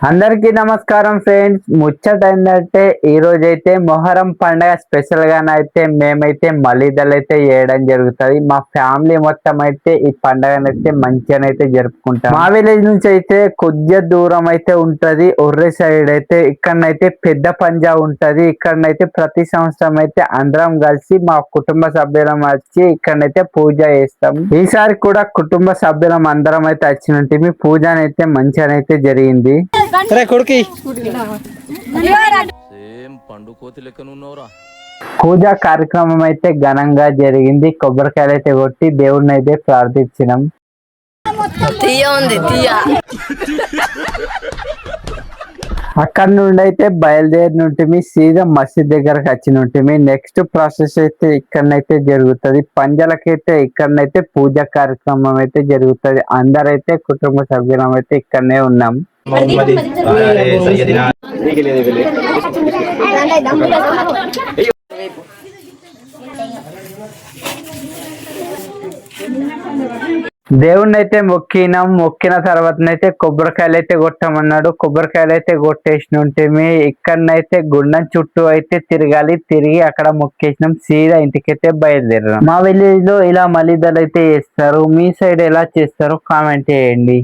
అందరికీ నమస్కారం ఫ్రెండ్స్. ముచ్చట ఏంటంటే ఈ రోజైతే మొహరం పండగ స్పెషల్ గానైతే మేమైతే మలీదాలైతే చేయడం జరుగుతుంది. మా ఫ్యామిలీ మొత్తం అయితే ఈ పండగనైతే మంచిగానైతే జరుపుకుంటాం. మా విలేజ్ నుంచి అయితే కొద్దిగా దూరం అయితే ఉంటది. ఒర్రె సైడ్ అయితే ఇక్కడనైతే పెద్ద పంజా ఉంటది. ఇక్కడనైతే ప్రతి సంవత్సరం అయితే అందరం కలిసి మా కుటుంబ సభ్యులం వచ్చి ఇక్కడనైతే పూజ చేస్తాం. ఈసారి కూడా కుటుంబ సభ్యులం అందరం అయితే వచ్చినట్టు పూజనైతే మంచిగానైతే జరిగింది. పూజా కార్యక్రమం అయితే ఘనంగా జరిగింది. కొబ్బరికాయలు అయితే కొట్టి దేవుడిని అయితే ప్రార్థించినాం. అక్కడ నుండి అయితే బయలుదేరినట్టు సీదా మసీద్ దగ్గరకు వచ్చినట్టు నెక్స్ట్ ప్రాసెస్ అయితే ఇక్కడనైతే జరుగుతుంది. పంజలకైతే ఇక్కడనైతే పూజా కార్యక్రమం అయితే జరుగుతుంది. అందరైతే కుటుంబ సభ్యులం అయితే ఇక్కడనే ఉన్నాం. దేవుణ్ణి అయితే మొక్కిన తర్వాతనైతే కొబ్బరికాయలు అయితే కొట్టమన్నాడు. కొబ్బరికాయలు అయితే కొట్టేసినట్టు ఇక్కడనైతే గుండం చుట్టూ అయితే తిరగాలి. తిరిగి అక్కడ మొక్కేసినాం. సీదా ఇంటికైతే బయలుదేరాం. మా విలేజ్ లో ఇలా మలీదాలు అయితే చేస్తారు. మీ సైడ్ ఎలా చేస్తారో కామెంట్ చేయండి.